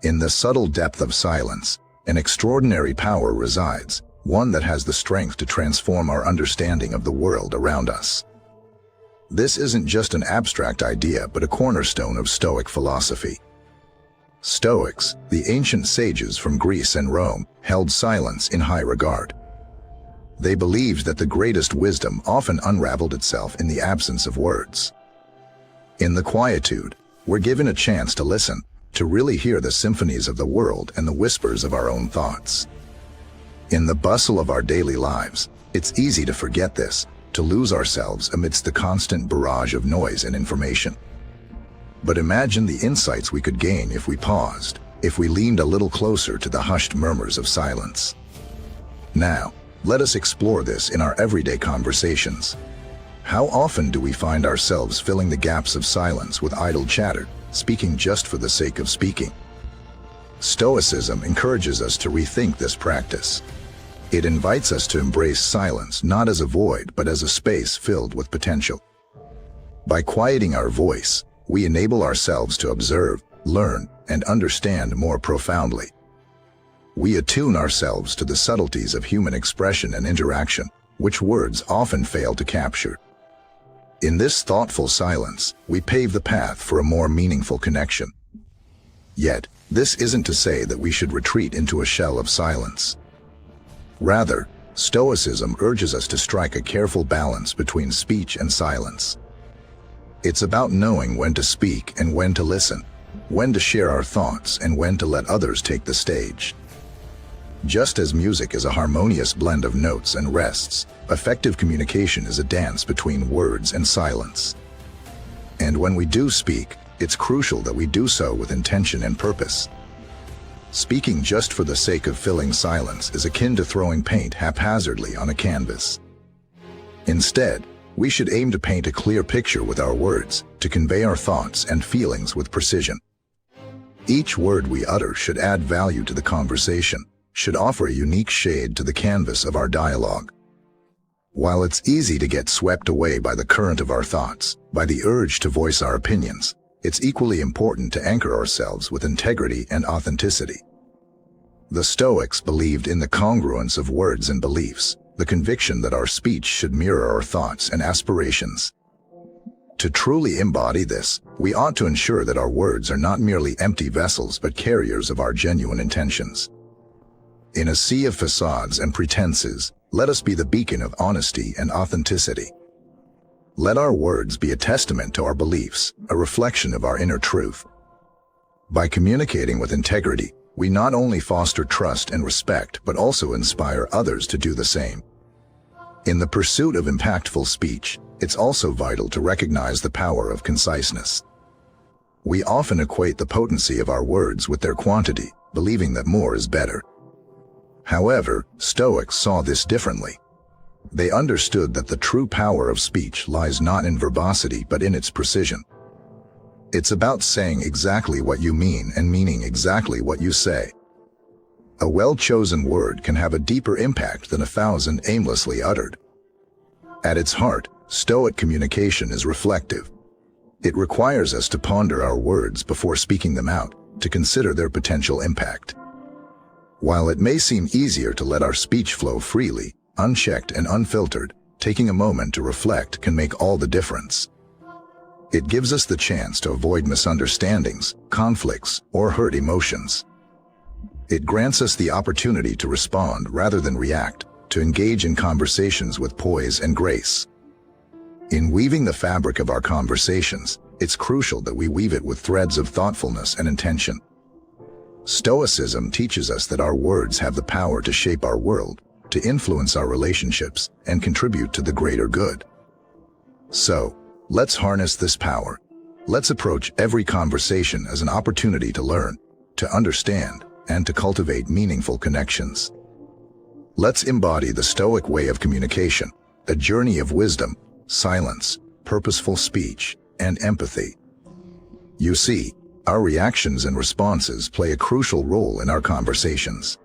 In the subtle depth of silence, an extraordinary power resides, one that has the strength to transform our understanding of the world around us. This isn't just an abstract idea, but a cornerstone of Stoic philosophy. Stoics, the ancient sages from Greece and Rome, held silence in high regard. They believed that the greatest wisdom often unraveled itself in the absence of words. In the quietude, we're given a chance to listen, to really hear the symphonies of the world and the whispers of our own thoughts. In the bustle of our daily lives, it's easy to forget this, to lose ourselves amidst the constant barrage of noise and information. But imagine the insights we could gain if we paused, if we leaned a little closer to the hushed murmurs of silence. Now, let us explore this in our everyday conversations. How often do we find ourselves filling the gaps of silence with idle chatter, speaking just for the sake of speaking? Stoicism encourages us to rethink this practice. It invites us to embrace silence not as a void, but as a space filled with potential. By quieting our voice, we enable ourselves to observe, learn, and understand more profoundly. We attune ourselves to the subtleties of human expression and interaction, which words often fail to capture. In this thoughtful silence, we pave the path for a more meaningful connection. Yet, this isn't to say that we should retreat into a shell of silence. Rather, Stoicism urges us to strike a careful balance between speech and silence. It's about knowing when to speak and when to listen, when to share our thoughts and when to let others take the stage. Just as music is a harmonious blend of notes and rests, effective communication is a dance between words and silence. And when we do speak, it's crucial that we do so with intention and purpose. Speaking just for the sake of filling silence is akin to throwing paint haphazardly on a canvas. Instead, we should aim to paint a clear picture with our words, to convey our thoughts and feelings with precision. Each word we utter should add value to the conversation, should offer a unique shade to the canvas of our dialogue. While it's easy to get swept away by the current of our thoughts, by the urge to voice our opinions, it's equally important to anchor ourselves with integrity and authenticity. The Stoics believed in the congruence of words and beliefs, the conviction that our speech should mirror our thoughts and aspirations. To truly embody this, we ought to ensure that our words are not merely empty vessels but carriers of our genuine intentions. In a sea of facades and pretenses, let us be the beacon of honesty and authenticity. Let our words be a testament to our beliefs, a reflection of our inner truth. By communicating with integrity, we not only foster trust and respect, but also inspire others to do the same. In the pursuit of impactful speech, it's also vital to recognize the power of conciseness. We often equate the potency of our words with their quantity, believing that more is better. However, Stoics saw this differently. They understood that the true power of speech lies not in verbosity but in its precision. It's about saying exactly what you mean and meaning exactly what you say. A well-chosen word can have a deeper impact than 1,000 aimlessly uttered. At its heart, Stoic communication is reflective. It requires us to ponder our words before speaking them out, to consider their potential impact. While it may seem easier to let our speech flow freely, unchecked and unfiltered, taking a moment to reflect can make all the difference. It gives us the chance to avoid misunderstandings, conflicts, or hurt emotions. It grants us the opportunity to respond rather than react, to engage in conversations with poise and grace. In weaving the fabric of our conversations, it's crucial that we weave it with threads of thoughtfulness and intention. Stoicism teaches us that our words have the power to shape our world, to influence our relationships, and contribute to the greater good. So, let's harness this power. Let's approach every conversation as an opportunity to learn, to understand, and to cultivate meaningful connections. Let's embody the Stoic way of communication, a journey of wisdom, silence, purposeful speech, and empathy. You see, our reactions and responses play a crucial role in our conversations.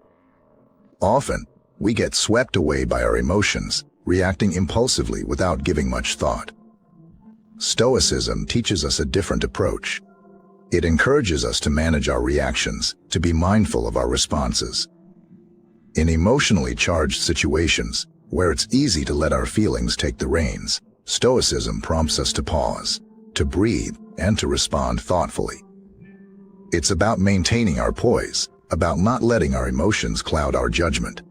Often, we get swept away by our emotions, reacting impulsively without giving much thought. Stoicism teaches us a different approach. It encourages us to manage our reactions, to be mindful of our responses. In emotionally charged situations, where it's easy to let our feelings take the reins, Stoicism prompts us to pause, to breathe, and to respond thoughtfully. It's about maintaining our poise, about not letting our emotions cloud our judgment.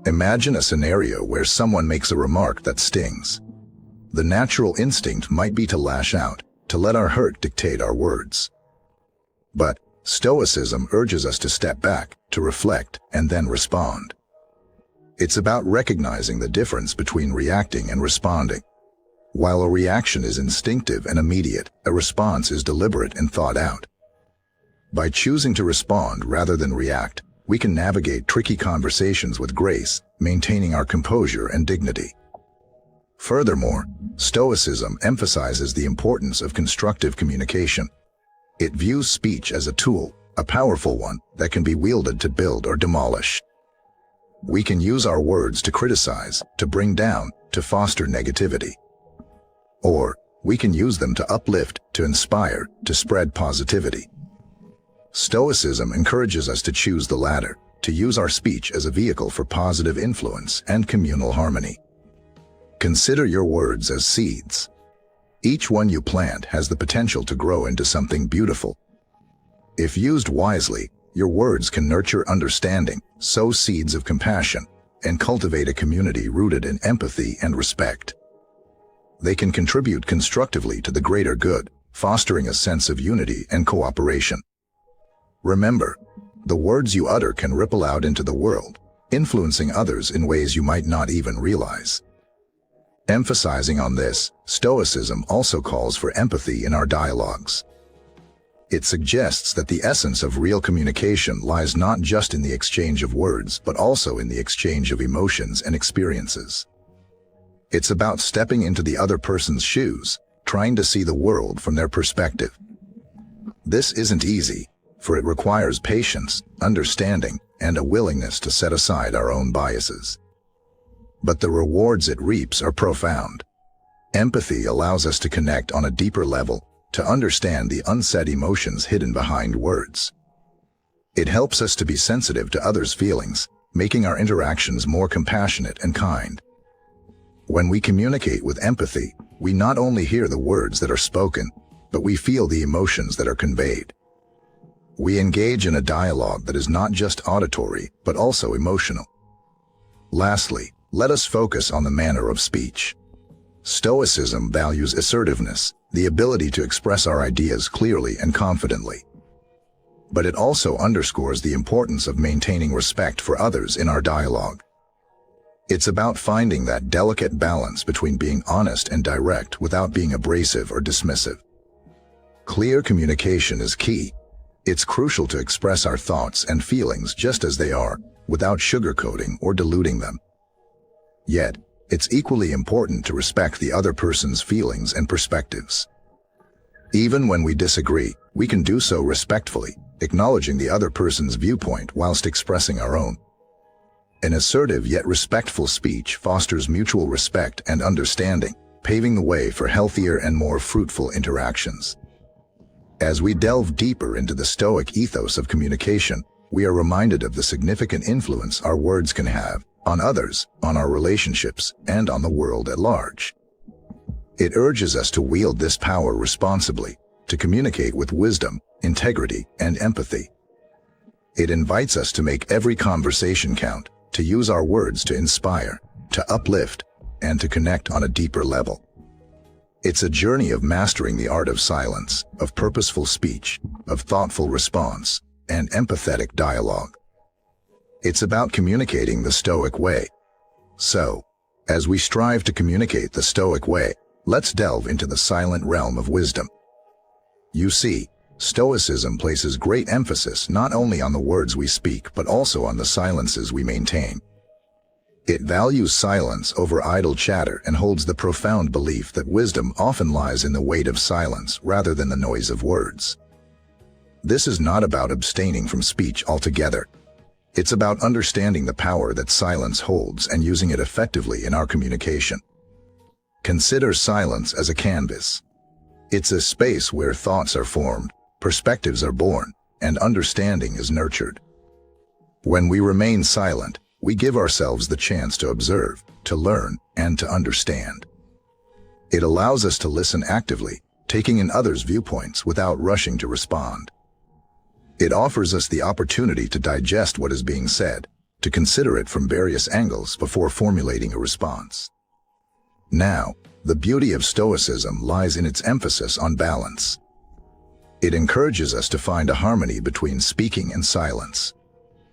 Imagine a scenario where someone makes a remark that stings. The natural instinct might be to lash out, to let our hurt dictate our words. But Stoicism urges us to step back, to reflect, and then respond. It's about recognizing the difference between reacting and responding. While a reaction is instinctive and immediate, a response is deliberate and thought out. By choosing to respond rather than react, we can navigate tricky conversations with grace, maintaining our composure and dignity. Furthermore, Stoicism emphasizes the importance of constructive communication. It views speech as a tool, a powerful one that can be wielded to build or demolish. We can use our words to criticize, to bring down, to foster negativity. Or we can use them to uplift, to inspire, to spread positivity. Stoicism encourages us to choose the latter, to use our speech as a vehicle for positive influence and communal harmony. Consider your words as seeds. Each one you plant has the potential to grow into something beautiful. If used wisely, your words can nurture understanding, sow seeds of compassion, and cultivate a community rooted in empathy and respect. They can contribute constructively to the greater good, fostering a sense of unity and cooperation. Remember, the words you utter can ripple out into the world, influencing others in ways you might not even realize. Emphasizing on this, Stoicism also calls for empathy in our dialogues. It suggests that the essence of real communication lies not just in the exchange of words, but also in the exchange of emotions and experiences. It's about stepping into the other person's shoes, trying to see the world from their perspective. This isn't easy, for it requires patience, understanding, and a willingness to set aside our own biases. But the rewards it reaps are profound. Empathy allows us to connect on a deeper level, to understand the unsaid emotions hidden behind words. It helps us to be sensitive to others' feelings, making our interactions more compassionate and kind. When we communicate with empathy, we not only hear the words that are spoken, but we feel the emotions that are conveyed. We engage in a dialogue that is not just auditory, but also emotional. Lastly, let us focus on the manner of speech. Stoicism values assertiveness, the ability to express our ideas clearly and confidently. But it also underscores the importance of maintaining respect for others in our dialogue. It's about finding that delicate balance between being honest and direct without being abrasive or dismissive. Clear communication is key. It's crucial to express our thoughts and feelings just as they are, without sugarcoating or diluting them. Yet, it's equally important to respect the other person's feelings and perspectives. Even when we disagree, we can do so respectfully, acknowledging the other person's viewpoint whilst expressing our own. An assertive yet respectful speech fosters mutual respect and understanding, paving the way for healthier and more fruitful interactions. As we delve deeper into the Stoic ethos of communication, we are reminded of the significant influence our words can have on others, on our relationships, and on the world at large. It urges us to wield this power responsibly, to communicate with wisdom, integrity, and empathy. It invites us to make every conversation count, to use our words to inspire, to uplift, and to connect on a deeper level. It's a journey of mastering the art of silence, of purposeful speech, of thoughtful response, and empathetic dialogue. It's about communicating the Stoic way. So, as we strive to communicate the Stoic way, let's delve into the silent realm of wisdom. You see, Stoicism places great emphasis not only on the words we speak, but also on the silences we maintain. It values silence over idle chatter and holds the profound belief that wisdom often lies in the weight of silence rather than the noise of words. This is not about abstaining from speech altogether. It's about understanding the power that silence holds and using it effectively in our communication. Consider silence as a canvas. It's a space where thoughts are formed, perspectives are born, and understanding is nurtured. When we remain silent, we give ourselves the chance to observe, to learn, and to understand. It allows us to listen actively, taking in others' viewpoints without rushing to respond. It offers us the opportunity to digest what is being said, to consider it from various angles before formulating a response. Now, the beauty of Stoicism lies in its emphasis on balance. It encourages us to find a harmony between speaking and silence.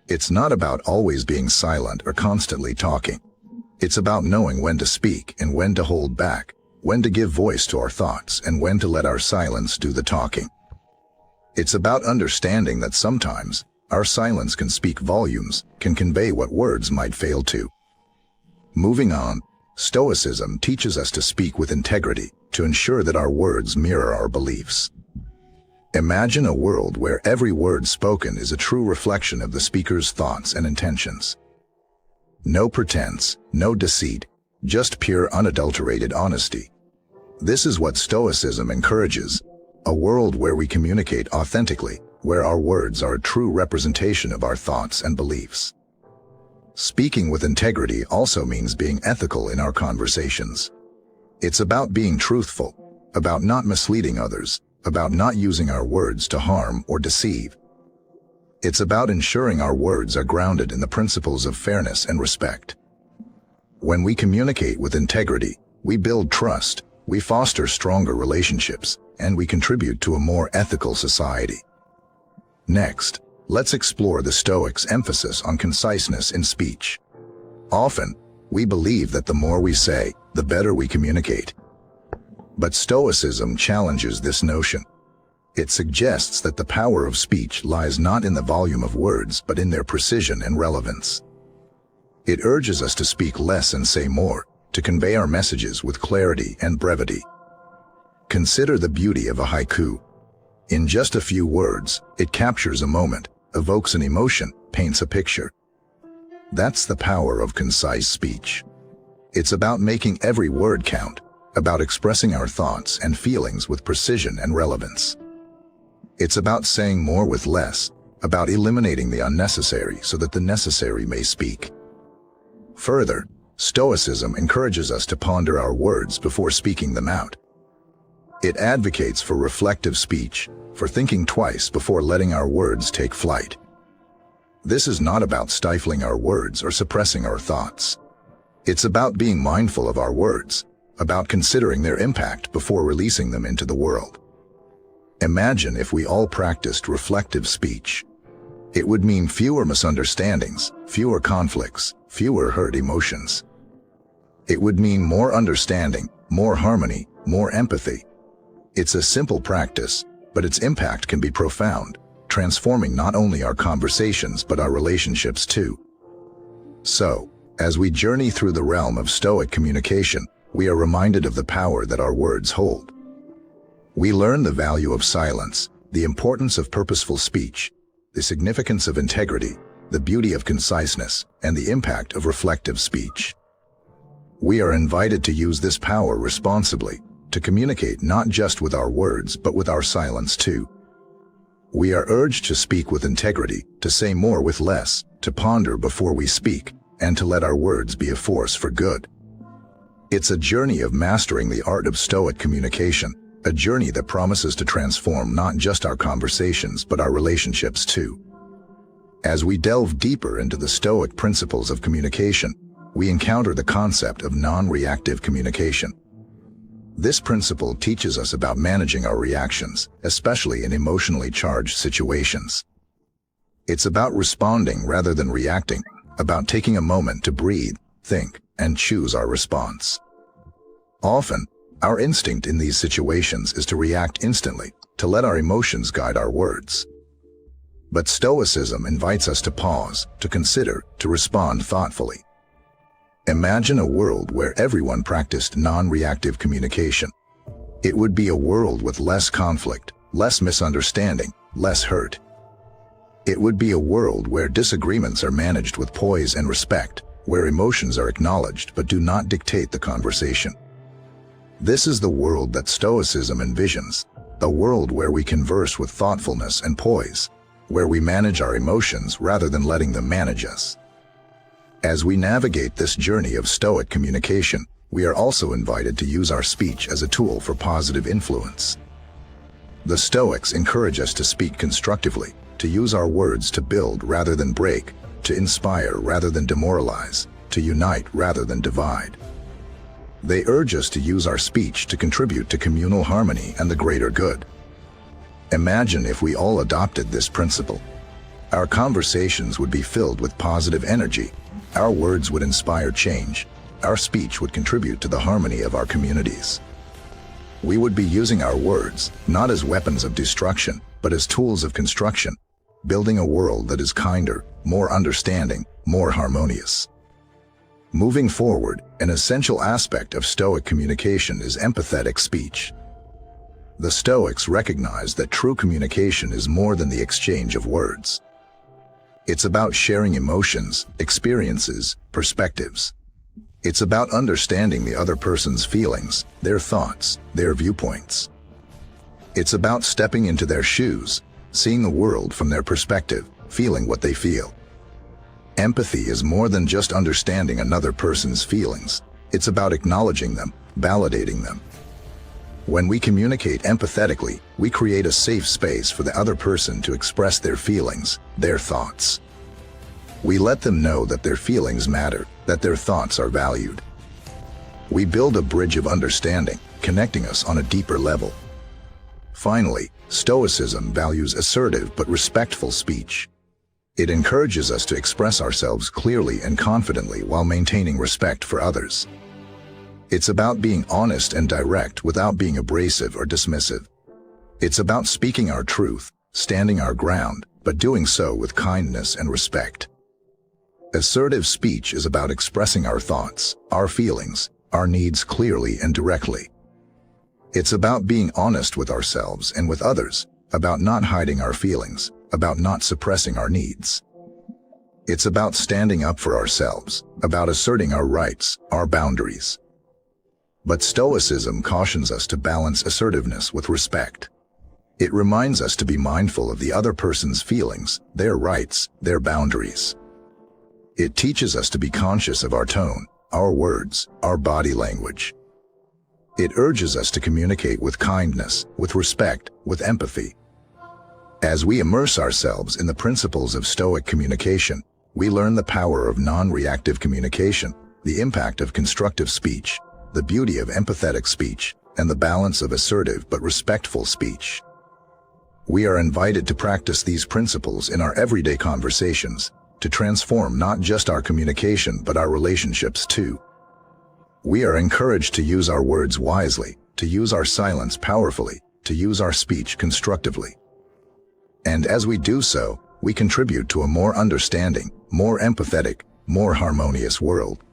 It's not about always being silent or constantly talking. It's about knowing when to speak and when to hold back, when to give voice to our thoughts and when to let our silence do the talking. It's about understanding that sometimes our silence can speak volumes, can convey what words might fail to. Moving on, Stoicism teaches us to speak with integrity, to ensure that our words mirror our beliefs. Imagine a world where every word spoken is a true reflection of the speaker's thoughts and intentions. No pretense, no deceit, just pure unadulterated honesty. This is what Stoicism encourages, a world where we communicate authentically, where our words are a true representation of our thoughts and beliefs. Speaking with integrity also means being ethical in our conversations. It's about being truthful, about not misleading others, about not using our words to harm or deceive. It's about ensuring our words are grounded in the principles of fairness and respect. When we communicate with integrity, we build trust, we foster stronger relationships, and we contribute to a more ethical society. Next, let's explore the Stoics' emphasis on conciseness in speech. Often, we believe that the more we say, the better we communicate. But Stoicism challenges this notion. It suggests that the power of speech lies not in the volume of words but in their precision and relevance. It urges us to speak less and say more, to convey our messages with clarity and brevity. Consider the beauty of a haiku. In just a few words, it captures a moment, evokes an emotion, paints a picture. That's the power of concise speech. It's about making every word count, about expressing our thoughts and feelings with precision and relevance. It's about saying more with less, about eliminating the unnecessary so that the necessary may speak. Further, Stoicism encourages us to ponder our words before speaking them out. It advocates for reflective speech, for thinking twice before letting our words take flight. This is not about stifling our words or suppressing our thoughts. It's about being mindful of our words, about considering their impact before releasing them into the world. Imagine if we all practiced reflective speech. It would mean fewer misunderstandings, fewer conflicts, fewer hurt emotions. It would mean more understanding, more harmony, more empathy. It's a simple practice, but its impact can be profound, transforming not only our conversations but our relationships too. So, as we journey through the realm of Stoic communication, we are reminded of the power that our words hold. We learn the value of silence, the importance of purposeful speech, the significance of integrity, the beauty of conciseness, and the impact of reflective speech. We are invited to use this power responsibly, to communicate not just with our words but with our silence too. We are urged to speak with integrity, to say more with less, to ponder before we speak, and to let our words be a force for good. It's a journey of mastering the art of Stoic communication, a journey that promises to transform not just our conversations but our relationships too. As we delve deeper into the Stoic principles of communication, we encounter the concept of non-reactive communication. This principle teaches us about managing our reactions, especially in emotionally charged situations. It's about responding rather than reacting, about taking a moment to breathe, think, and choose our response. Often, our instinct in these situations is to react instantly, to let our emotions guide our words. But Stoicism invites us to pause, to consider, to respond thoughtfully. Imagine a world where everyone practiced non-reactive communication. It would be a world with less conflict, less misunderstanding, less hurt. It would be a world where disagreements are managed with poise and respect, where emotions are acknowledged but do not dictate the conversation. This is the world that Stoicism envisions, a world where we converse with thoughtfulness and poise, where we manage our emotions rather than letting them manage us. As we navigate this journey of Stoic communication, we are also invited to use our speech as a tool for positive influence. The Stoics encourage us to speak constructively, to use our words to build rather than break, to inspire rather than demoralize, to unite rather than divide. They urge us to use our speech to contribute to communal harmony and the greater good. Imagine if we all adopted this principle. Our conversations would be filled with positive energy, our words would inspire change, our speech would contribute to the harmony of our communities. We would be using our words, not as weapons of destruction, but as tools of construction, building a world that is kinder, more understanding, more harmonious. Moving forward, an essential aspect of Stoic communication is empathetic speech. The Stoics recognize that true communication is more than the exchange of words. It's about sharing emotions, experiences, perspectives. It's about understanding the other person's feelings, their thoughts, their viewpoints. It's about stepping into their shoes, seeing the world from their perspective, feeling what they feel. Empathy is more than just understanding another person's feelings. It's about acknowledging them, validating them. When we communicate empathetically, we create a safe space for the other person to express their feelings, their thoughts. We let them know that their feelings matter, that their thoughts are valued. We build a bridge of understanding, connecting us on a deeper level. Finally, Stoicism values assertive but respectful speech. It encourages us to express ourselves clearly and confidently while maintaining respect for others. It's about being honest and direct without being abrasive or dismissive. It's about speaking our truth, standing our ground, but doing so with kindness and respect. Assertive speech is about expressing our thoughts, our feelings, our needs clearly and directly. It's about being honest with ourselves and with others, about not hiding our feelings, about not suppressing our needs. It's about standing up for ourselves, about asserting our rights, our boundaries. But Stoicism cautions us to balance assertiveness with respect. It reminds us to be mindful of the other person's feelings, their rights, their boundaries. It teaches us to be conscious of our tone, our words, our body language. It urges us to communicate with kindness, with respect, with empathy. As we immerse ourselves in the principles of Stoic communication, we learn the power of non-reactive communication, the impact of constructive speech, the beauty of empathetic speech, and the balance of assertive but respectful speech. We are invited to practice these principles in our everyday conversations, to transform not just our communication but our relationships too. We are encouraged to use our words wisely, to use our silence powerfully, to use our speech constructively. And as we do so, we contribute to a more understanding, more empathetic, more harmonious world.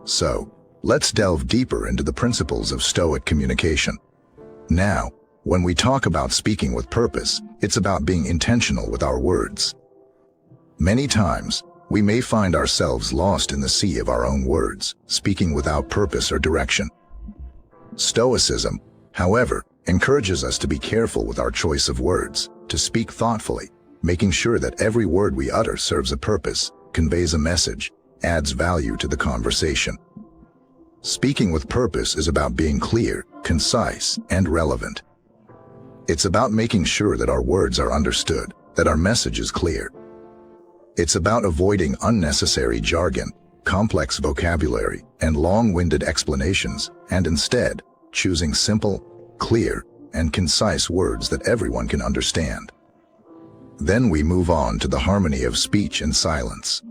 So, let's delve deeper into the principles of Stoic communication. Now, when we talk about speaking with purpose, it's about being intentional with our words. Many times, we may find ourselves lost in the sea of our own words, speaking without purpose or direction. Stoicism, however, encourages us to be careful with our choice of words, to speak thoughtfully, making sure that every word we utter serves a purpose, conveys a message, adds value to the conversation. Speaking with purpose is about being clear, concise, and relevant. It's about making sure that our words are understood, that our message is clear. It's about avoiding unnecessary jargon, complex vocabulary, and long-winded explanations, and instead, choosing simple, clear, and concise words that everyone can understand. Then we move on to the harmony of speech and silence.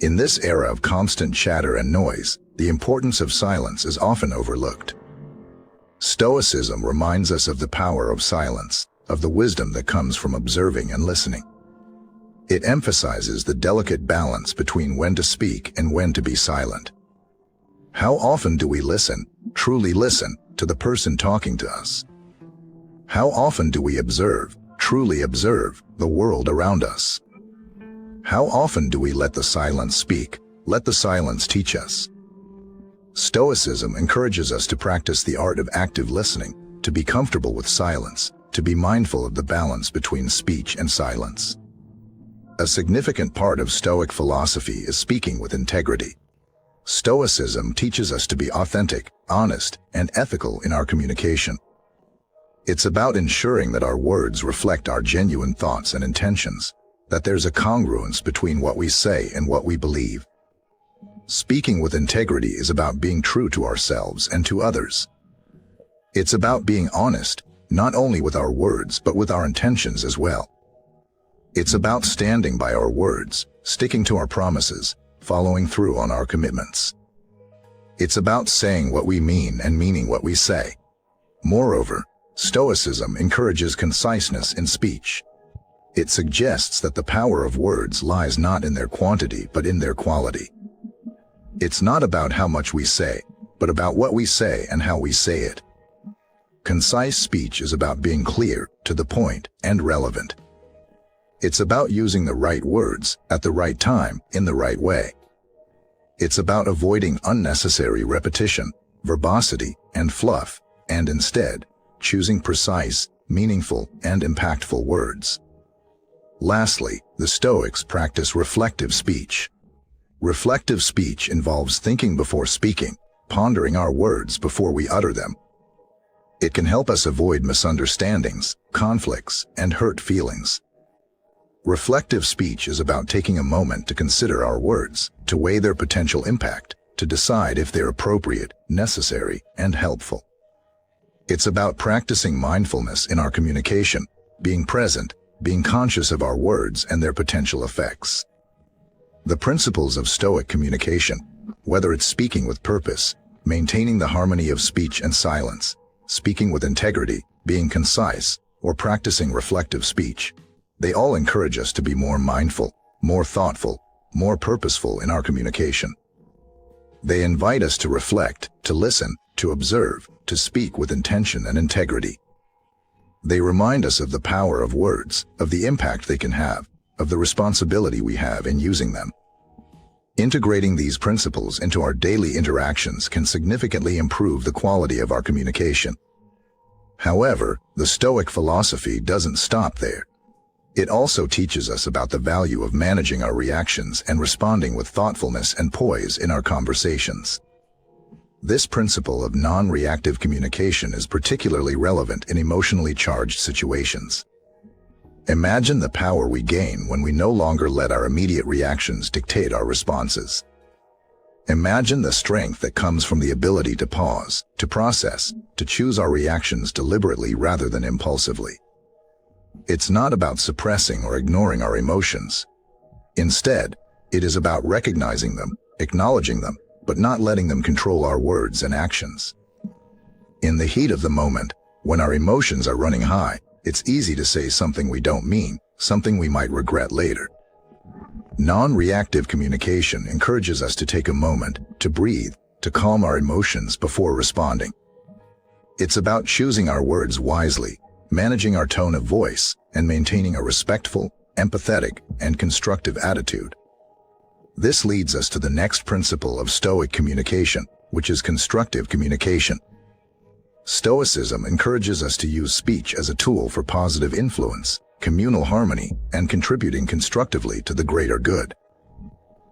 In this era of constant chatter and noise, the importance of silence is often overlooked. Stoicism reminds us of the power of silence, of the wisdom that comes from observing and listening. It emphasizes the delicate balance between when to speak and when to be silent. How often do we listen, truly listen, to the person talking to us? How often do we observe, truly observe, the world around us? How often do we let the silence speak, let the silence teach us? Stoicism encourages us to practice the art of active listening, to be comfortable with silence, to be mindful of the balance between speech and silence. A significant part of Stoic philosophy is speaking with integrity. Stoicism teaches us to be authentic, honest, and ethical in our communication. It's about ensuring that our words reflect our genuine thoughts and intentions, that there's a congruence between what we say and what we believe. Speaking with integrity is about being true to ourselves and to others. It's about being honest, not only with our words but with our intentions as well. It's about standing by our words, sticking to our promises, following through on our commitments. It's about saying what we mean and meaning what we say. Moreover, Stoicism encourages conciseness in speech. It suggests that the power of words lies not in their quantity but in their quality. It's not about how much we say, but about what we say and how we say it. Concise speech is about being clear, to the point, and relevant. It's about using the right words, at the right time, in the right way. It's about avoiding unnecessary repetition, verbosity, and fluff, and instead, choosing precise, meaningful, and impactful words. Lastly, the Stoics practice reflective speech. Reflective speech involves thinking before speaking, pondering our words before we utter them. It can help us avoid misunderstandings, conflicts, and hurt feelings. Reflective speech is about taking a moment to consider our words, to weigh their potential impact, to decide if they're appropriate, necessary, and helpful. It's about practicing mindfulness in our communication, being present, being conscious of our words and their potential effects. The principles of Stoic communication, whether it's speaking with purpose, maintaining the harmony of speech and silence, speaking with integrity, being concise, or practicing reflective speech, they all encourage us to be more mindful, more thoughtful, more purposeful in our communication. They invite us to reflect, to listen, to observe, to speak with intention and integrity. They remind us of the power of words, of the impact they can have, of the responsibility we have in using them. Integrating these principles into our daily interactions can significantly improve the quality of our communication. However, the Stoic philosophy doesn't stop there. It also teaches us about the value of managing our reactions and responding with thoughtfulness and poise in our conversations. This principle of non-reactive communication is particularly relevant in emotionally charged situations. Imagine the power we gain when we no longer let our immediate reactions dictate our responses. Imagine the strength that comes from the ability to pause, to process, to choose our reactions deliberately rather than impulsively. It's not about suppressing or ignoring our emotions. Instead, it is about recognizing them, acknowledging them, but not letting them control our words and actions. In the heat of the moment, when our emotions are running high, it's easy to say something we don't mean, something we might regret later. Non-reactive communication encourages us to take a moment, to breathe, to calm our emotions before responding. It's about choosing our words wisely, managing our tone of voice, and maintaining a respectful, empathetic, and constructive attitude. This leads us to the next principle of Stoic communication, which is constructive communication. Stoicism encourages us to use speech as a tool for positive influence, communal harmony, and contributing constructively to the greater good.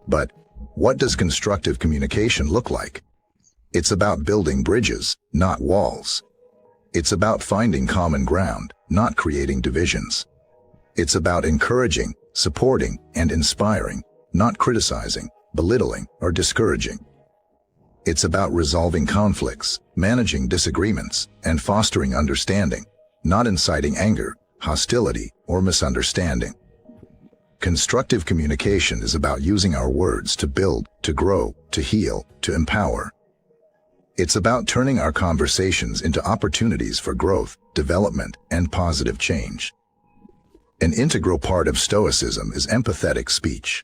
But what does constructive communication look like? It's about building bridges, not walls. It's about finding common ground, not creating divisions. It's about encouraging, supporting, and inspiring, not criticizing, belittling, or discouraging. It's about resolving conflicts, managing disagreements, and fostering understanding, not inciting anger, hostility, or misunderstanding. Constructive communication is about using our words to build, to grow, to heal, to empower. It's about turning our conversations into opportunities for growth, development, and positive change. An integral part of Stoicism is empathetic speech.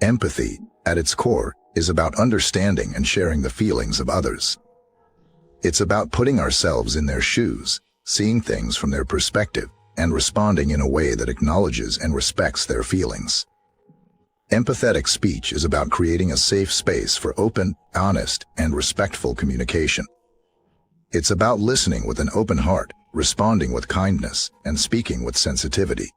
Empathy, at its core, is about understanding and sharing the feelings of others. It's about putting ourselves in their shoes, seeing things from their perspective, and responding in a way that acknowledges and respects their feelings. Empathetic speech is about creating a safe space for open, honest, and respectful communication. It's about listening with an open heart, responding with kindness, and speaking with sensitivity.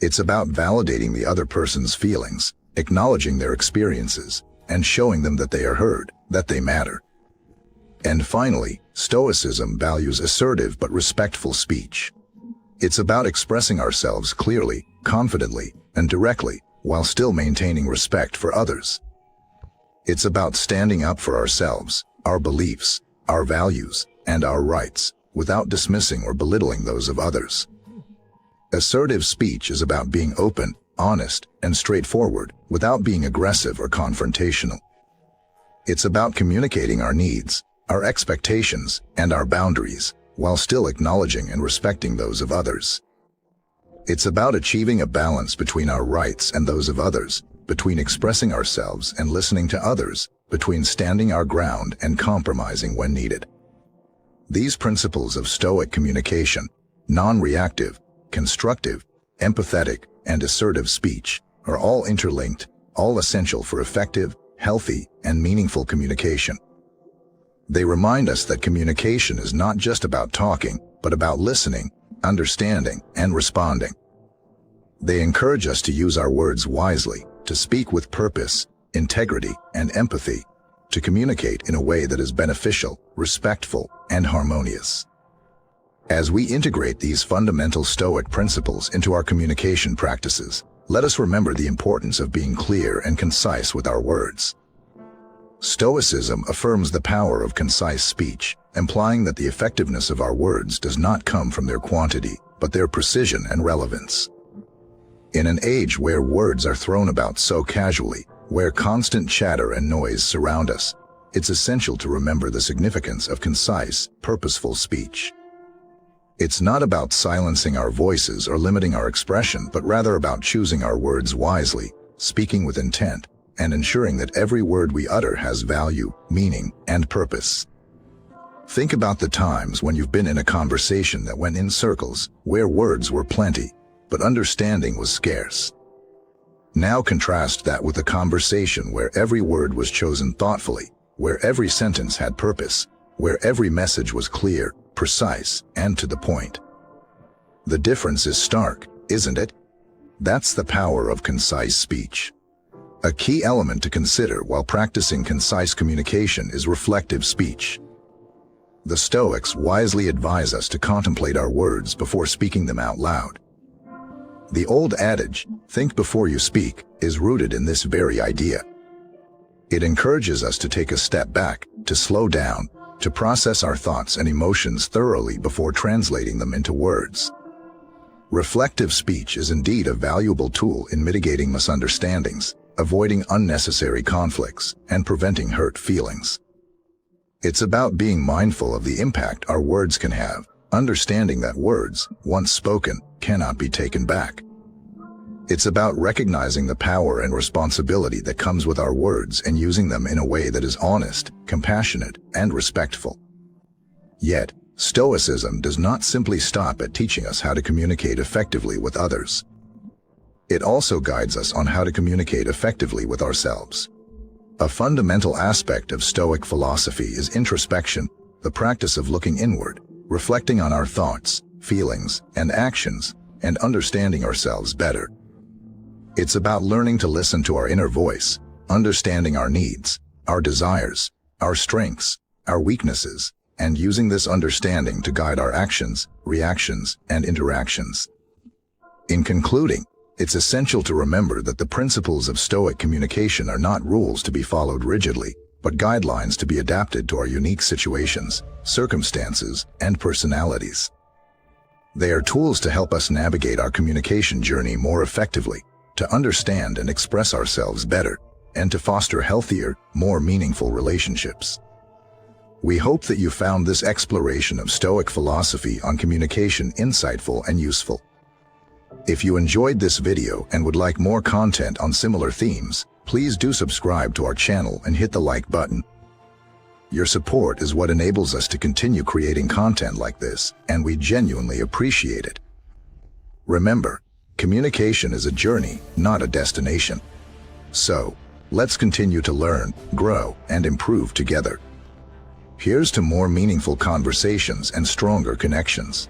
It's about validating the other person's feelings, acknowledging their experiences, and showing them that they are heard, that they matter. And finally, Stoicism values assertive but respectful speech. It's about expressing ourselves clearly, confidently, and directly, while still maintaining respect for others. It's about standing up for ourselves, our beliefs, our values, and our rights, without dismissing or belittling those of others. Assertive speech is about being open, honest, and straightforward, without being aggressive or confrontational. It's about communicating our needs, our expectations, and our boundaries, while still acknowledging and respecting those of others. It's about achieving a balance between our rights and those of others, between expressing ourselves and listening to others, between standing our ground and compromising when needed. These principles of Stoic communication, non-reactive, constructive, empathetic, and assertive speech, are all interlinked, all essential for effective, healthy, and meaningful communication. They remind us that communication is not just about talking, but about listening, understanding, and responding. They encourage us to use our words wisely, to speak with purpose, integrity, and empathy, to communicate in a way that is beneficial, respectful, and harmonious. As we integrate these fundamental Stoic principles into our communication practices, let us remember the importance of being clear and concise with our words. Stoicism affirms the power of concise speech, implying that the effectiveness of our words does not come from their quantity, but their precision and relevance. In an age where words are thrown about so casually, where constant chatter and noise surround us, it's essential to remember the significance of concise, purposeful speech. It's not about silencing our voices or limiting our expression, but rather about choosing our words wisely, speaking with intent, and ensuring that every word we utter has value, meaning, and purpose. Think about the times when you've been in a conversation that went in circles, where words were plenty, but understanding was scarce. Now contrast that with a conversation where every word was chosen thoughtfully, where every sentence had purpose, where every message was clear, precise, and to the point. The difference is stark, isn't it? That's the power of concise speech. A key element to consider while practicing concise communication is reflective speech. The Stoics wisely advise us to contemplate our words before speaking them out loud. The old adage, "Think before you speak," is rooted in this very idea. It encourages us to take a step back, to slow down, to process our thoughts and emotions thoroughly before translating them into words. Reflective speech is indeed a valuable tool in mitigating misunderstandings, avoiding unnecessary conflicts, and preventing hurt feelings. It's about being mindful of the impact our words can have, understanding that words, once spoken, cannot be taken back. It's about recognizing the power and responsibility that comes with our words and using them in a way that is honest, compassionate, and respectful. Yet, Stoicism does not simply stop at teaching us how to communicate effectively with others. It also guides us on how to communicate effectively with ourselves. A fundamental aspect of Stoic philosophy is introspection, the practice of looking inward, reflecting on our thoughts, feelings, and actions, and understanding ourselves better. It's about learning to listen to our inner voice, understanding our needs, our desires, our strengths, our weaknesses, and using this understanding to guide our actions, reactions, and interactions. In concluding, it's essential to remember that the principles of Stoic communication are not rules to be followed rigidly, but guidelines to be adapted to our unique situations, circumstances, and personalities. They are tools to help us navigate our communication journey more effectively, to understand and express ourselves better, and to foster healthier, more meaningful relationships. We hope that you found this exploration of Stoic philosophy on communication insightful and useful. If you enjoyed this video and would like more content on similar themes, please do subscribe to our channel and hit the like button. Your support is what enables us to continue creating content like this, and we genuinely appreciate it. Remember, communication is a journey, not a destination. So, let's continue to learn, grow, and improve together. Here's to more meaningful conversations and stronger connections.